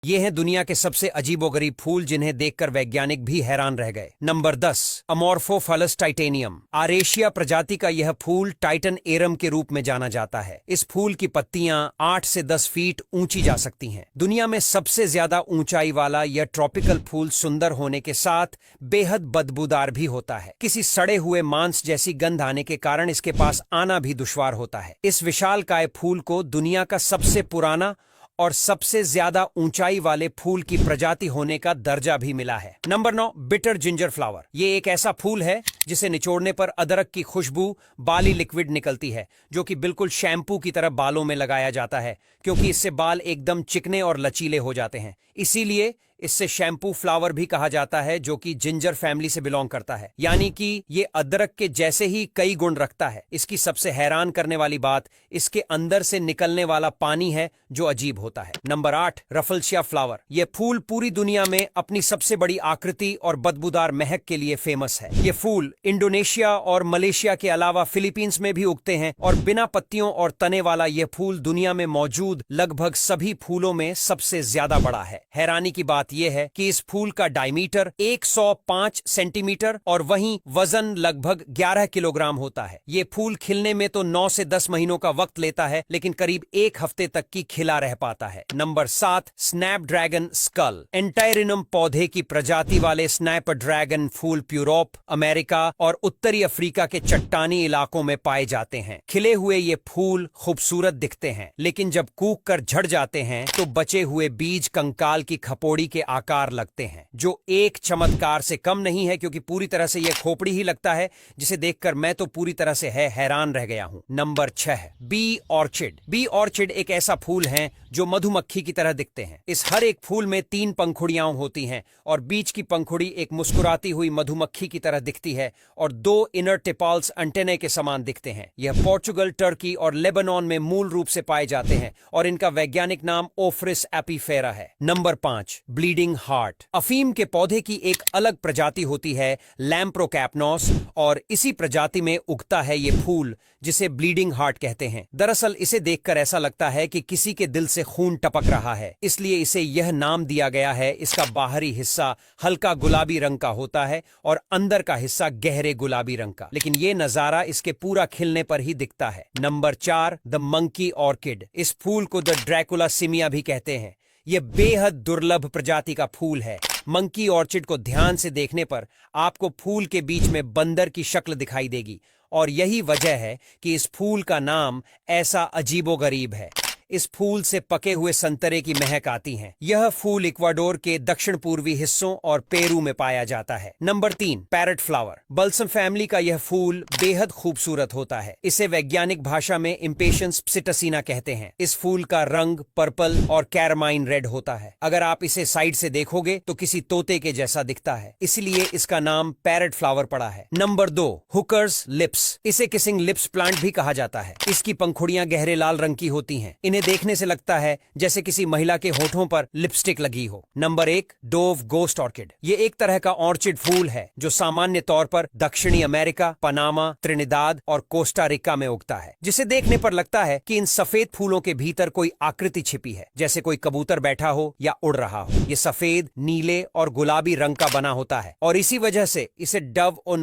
ये हैं दुनिया के सबसे अजीबोगरीब फूल जिन्हें देखकर वैज्ञानिक भी हैरान रह गए। Number 10, अमोर्फोफालस titanium. आरेशिया प्रजाति का यह फूल टाइटन एरम के रूप में जाना जाता है। इस फूल की पत्तियां 8 से 10 फीट ऊंची जा सकती हैं। दुनिया में सबसे ज्यादा ऊंचाई वाला यह ट्रॉपिकल फूल सुंदर होने के साथ बेहद बदबूदार भी होता है। किसी सड़े हुए मांस जैसी गंध आने के कारण इसके पास आना भी दुश्वार होता है। इस विशालकाय फूल को दुनिया का सबसे पुराना और सबसे ज्यादा ऊंचाई वाले फूल की प्रजाति होने का दर्जा भी मिला है। Number 9, bitter ginger flower. ये एक ऐसा फूल है जिसे निचोड़ने पर अदरक की खुशबू बाली लिक्विड निकलती है, जो कि बिल्कुल शैम्पू की तरह बालों में लगाया जाता है, क्योंकि इससे बाल एकदम चिकने और लचीले हो जाते हैं। इसीलिए इससे शैम्पू फ्लावर भी कहा जाता है, जो कि जिंजर फैमिली से बिलोंग करता है, यानी कि ये अदरक के जैसे ही कई गुण रखता है। इसकी सबसे हैरान करने वाली बात इसके अंदर से निकलने वाला पानी है, जो अजीब होता है। Number 8, Rafflesia flower. यह फूल पूरी दुनिया में अपनी सबसे बड़ी आकृति और बदबूदार महक के लिए फेमस है। ये फूल इंडोनेशिया और मलेशिया के अलावा फिलीपींस में भी उगते हैं और बिना पत्तियों और तने वाला यह फूल दुनिया में मौजूद लगभग सभी फूलों में सबसे ज्यादा बड़ा है। हैरानी की बात यह है कि इस फूल का डायमीटर 105 सेंटीमीटर और वहीं वजन लगभग 11 किलोग्राम होता है। ये फूल खिलने में तो 9 से 10 महीनों का वक्त लेता है, लेकिन करीब 1 हफ्ते तक की खिला रह पाता है। Number 7, Snapdragon school. एंटायरिनम पौधे की प्रजाति वाले स्नैपड्रैगन फूल यूरोप, अमेरिका और उत्तरी अफ्रीका के चट्टानी इलाकों में पाए जाते हैं। खिले हुए ये फूल खूबसूरत दिखते हैं, लेकिन जब कूक कर झड़ जाते हैं तो बचे हुए बीज कंकाल की खपोड़ी के आकार लगते हैं, जो एक चमत्कार से कम नहीं है, क्योंकि पूरी तरह से यह खोपड़ी ही लगता है, जिसे देखकर मैं तो पूरी तरह से हैरान रह गया हूं। Number 6, bee orchid. Bee orchid एक ऐसा फूल है जो मधुमक्खी की तरह दिखते हैं। इस हर एक फूल में 3 पंखुड़ियां होती हैं और बीच की पंखुड़ी एक मुस्कुराती हुई मधुमक्खी की तरह दिखती है और 2 इनर टिपाल्स एंटेने के समान दिखते हैं। यह पोर्चुगल, टर्की और लेबनान में मूल रूप से पाए जाते हैं और इनका वैज्ञानिक नाम ओफ्रिस एपिफेरा है। Number 5, bleeding heart. अफीम के पौधे की एक अलग प्रजाति होती है, लैम्प्रोकैपनोस, और इसी प्रजाति में उगता है ये फूल जिसे ब्लीडिंग हार्ट कहते हैं। दरअसल इसे देखकर ऐसा लगता है कि किसी के दिल से खून टपक रहा है, इसलिए इसे यह नाम दिया गया है। इसका बाहरी हिस्सा हल्का गुलाबी रंग का होता है और अंदर का हिस्सा गहरे गुलाबी रंग का, लेकिन यह नजारा इसके पूरा खिलने पर ही दिखता है। Number 4, the monkey orchid. इस फूल को द ड्रैकुला सिमिया भी कहते हैं। यह बेहद दुर्लभ प्रजाति का फूल है। मंकी ऑर्चिड को ध्यान से देखने पर आपको फूल के बीच में बंदर की शक्ल दिखाई देगी, और यही वजह है कि इस फूल का नाम ऐसा अजीबोगरीब है। इस फूल से पके हुए संतरे की महक आती है। यह फूल इक्वाडोर के दक्षिण पूर्वी हिस्सों और पेरू में पाया जाता है। Number 3, parrot flower. Balsam family का यह फूल बेहद खूबसूरत होता है। इसे वैज्ञानिक भाषा में इम्पेशंस प्सिटसिना कहते हैं। इस फूल का रंग पर्पल और कैरमाइन रेड होता है। अगर आप इसे साइड से देखोगे तो किसी तोते के जैसा दिखता है, इसलिए इसका नाम पैरट फ्लावर पड़ा है। Number 2, hookers lips. इसे किसिंग लिप्स प्लांट भी कहा जाता है। इसकी पंखुड़ियां गहरे लाल रंग की होती हैं। इन्हें देखने से लगता है जैसे किसी महिला के होठों पर लिपस्टिक लगी हो। Number 1, dove ghost orchid. ये एक तरह का ऑर्चिड फूल है जो सामान्य तौर पर दक्षिणी अमेरिका, पनामा, त्रिनिदाद और कोस्टा रिका में उगता है, जिसे देखने पर लगता है कि इन सफेद फूलों के भीतर कोई आकृति छिपी है, जैसे कोई कबूतर बैठा हो या उड़ रहा हो। ये सफेद, नीले और गुलाबी रंग का बना होता है और इसी वजह से इसे डव और